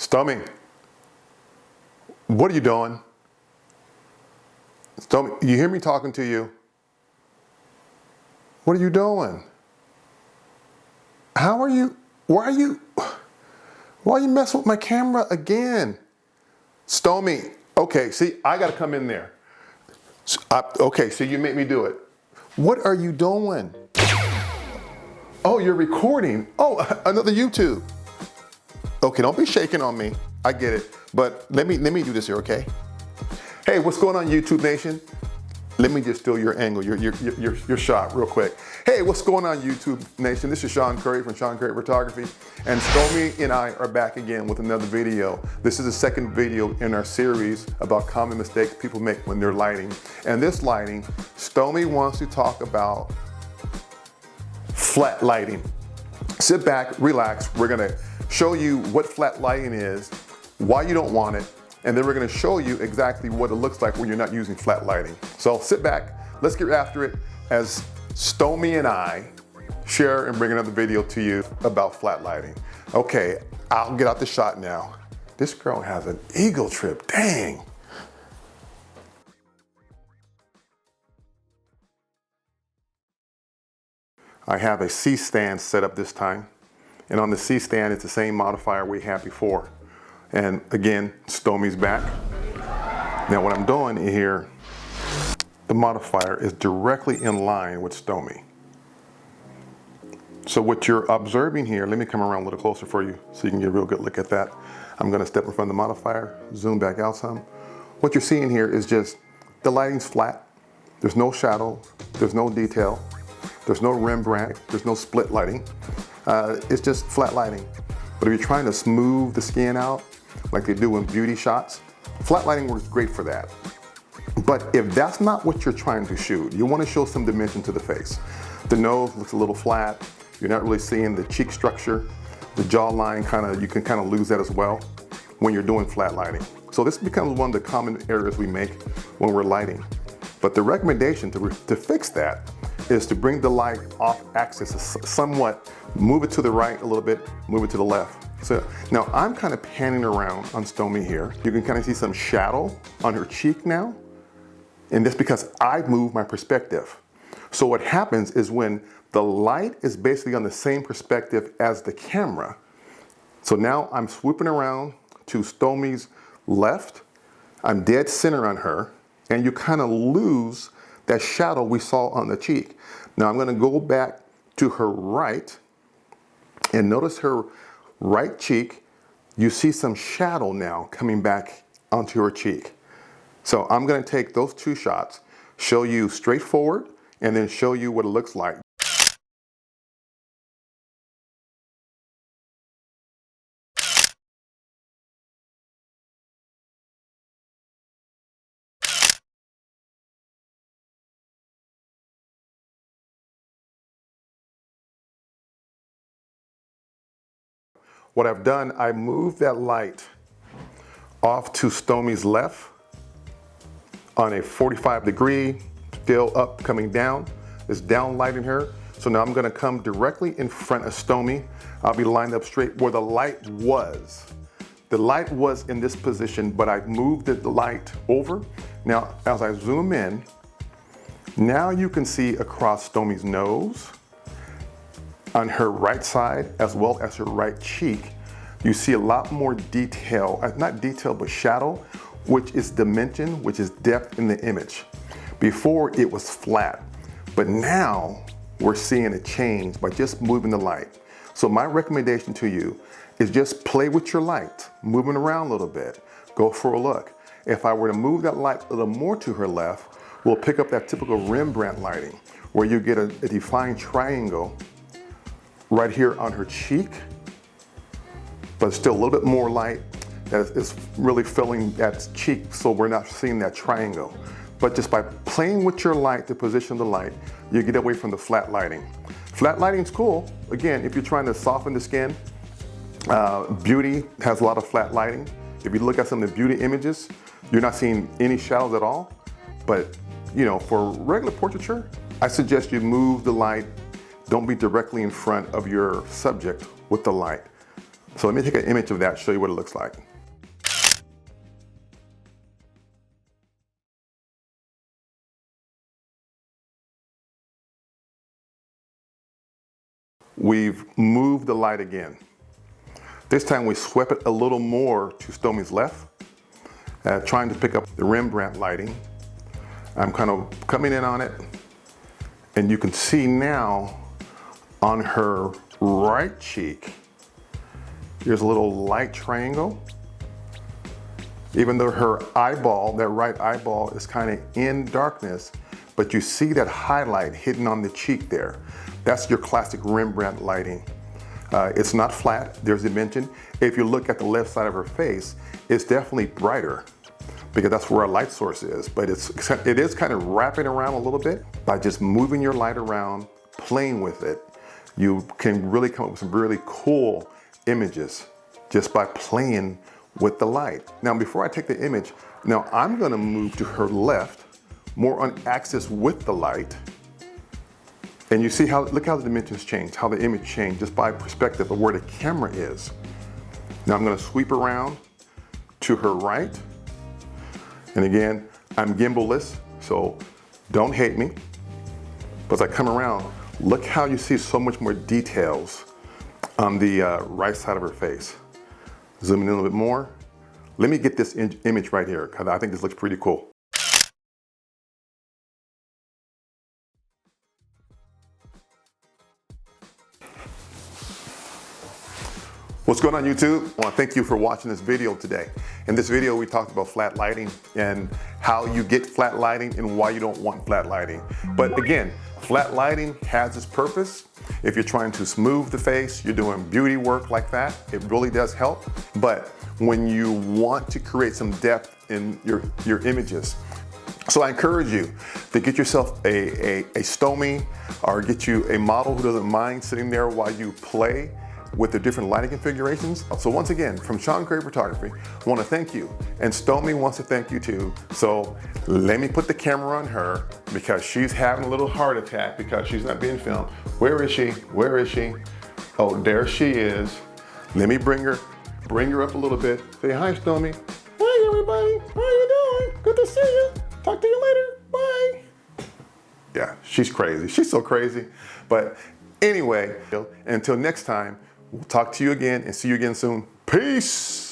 Stomach, what are you doing? Stomach, you hear me talking to you? What are you doing? How are you? Why are you messing with my camera again? Stomach, okay, see, I gotta come in there. Okay, so you make me do it. What are you doing? Oh, you're recording. Oh, another YouTube. Okay, don't be shaking on me. I get it. But let me do this here, okay? Hey, what's going on, YouTube Nation? Let me just steal your angle, your shot real quick. Hey, what's going on, YouTube Nation? This is Sean Curry from Sean Curry Photography, and Stormy and I are back again with another video. This is the second video in our series about common mistakes people make when they're lighting. And this lighting, Stormy wants to talk about flat lighting. Sit back, relax. We're gonna show you what flat lighting is, why you don't want it, and then we're gonna show you exactly what it looks like when you're not using flat lighting. So sit back, let's get after it as Stormy and I share and bring another video to you about flat lighting. Okay, I'll get out the shot now. This girl has an eagle trip, dang. I have a C-stand set up this time. And on the C-stand, it's the same modifier we had before. And again, Stormy's back. Now what I'm doing here, the modifier is directly in line with Stormy. So what you're observing here, let me come around a little closer for you so you can get a real good look at that. I'm gonna step in front of the modifier, zoom back out some. What you're seeing here is just the lighting's flat. There's no shadow, there's no detail, there's no Rembrandt, there's no split lighting. It's just flat lighting. But if you're trying to smooth the skin out, like they do in beauty shots, flat lighting works great for that. But if that's not what you're trying to shoot, you want to show some dimension to the face. The nose looks a little flat. You're not really seeing the cheek structure. The jawline you can kind of lose that as well when you're doing flat lighting. So this becomes one of the common errors we make when we're lighting. But the recommendation to fix that is to bring the light off axis somewhat, move it to the right a little bit, move it to the left. So now I'm kind of panning around on Stormy here. You can kind of see some shadow on her cheek now. And that's because I moved my perspective. So what happens is when the light is basically on the same perspective as the camera. So now I'm swooping around to Stormy's left. I'm dead center on her, and you kind of lose that shadow we saw on the cheek. Now I'm gonna go back to her right, and notice her right cheek, you see some shadow now coming back onto her cheek. So I'm gonna take those two shots, show you straight forward, and then show you what it looks like. What I've done, I moved that light off to Stormy's left on a 45-degree, still up, coming down. It's down lighting her. So now I'm gonna come directly in front of Stormy. I'll be lined up straight where the light was. The light was in this position, but I moved the light over. Now, as I zoom in, now you can see across Stormy's nose, on her right side, as well as her right cheek, you see a lot more detail, not detail, but shadow, which is dimension, which is depth in the image. Before it was flat, but now we're seeing a change by just moving the light. So my recommendation to you is just play with your light, moving around a little bit, go for a look. If I were to move that light a little more to her left, we'll pick up that typical Rembrandt lighting, where you get a defined triangle right here on her cheek, but still a little bit more light that is really filling that cheek, so we're not seeing that triangle. But just by playing with your light, the position of the light, you get away from the flat lighting. Flat lighting's cool. Again, if you're trying to soften the skin, beauty has a lot of flat lighting. If you look at some of the beauty images, you're not seeing any shadows at all. But for regular portraiture, I suggest you move the light. Don't be directly in front of your subject with the light. So let me take an image of that, show you what it looks like. We've moved the light again. This time we swept it a little more to Stomey's left, trying to pick up the Rembrandt lighting. I'm kind of coming in on it, and you can see now on her right cheek, there's a little light triangle. Even though her eyeball, that right eyeball, is kind of in darkness, but you see that highlight hidden on the cheek there. That's your classic Rembrandt lighting. It's not flat, there's dimension. If you look at the left side of her face, it's definitely brighter because that's where our light source is, but it is kind of wrapping around a little bit. By just moving your light around, playing with it, you can really come up with some really cool images just by playing with the light. Now, before I take the image, now I'm gonna move to her left, more on axis with the light. And you see how, look how the dimensions change, how the image changed just by perspective of where the camera is. Now I'm gonna sweep around to her right. And again, I'm gimbal-less, so don't hate me. But as I come around, look how you see so much more details on the right side of her face. Zooming in a little bit more. Let me get this image right here, because I think this looks pretty cool. What's going on, YouTube? I want to thank you for watching this video today. In this video, we talked about flat lighting and how you get flat lighting and why you don't want flat lighting. But again, flat lighting has its purpose. If you're trying to smooth the face, you're doing beauty work like that, it really does help. But when you want to create some depth in your images, so I encourage you to get yourself a Stomey, or get you a model who doesn't mind sitting there while you play with the different lighting configurations. So once again, from Sean Gray Photography, I want to thank you, and Stomey wants to thank you too. So let me put the camera on her because she's having a little heart attack because she's not being filmed. Where is she? Where is she? Oh, there she is. Let me bring her up a little bit. Say hi, Stomey. Hi, everybody. How you doing? Good to see you. Talk to you later. Bye. Yeah, she's crazy. She's so crazy. But anyway, until next time, we'll talk to you again and see you again soon. Peace.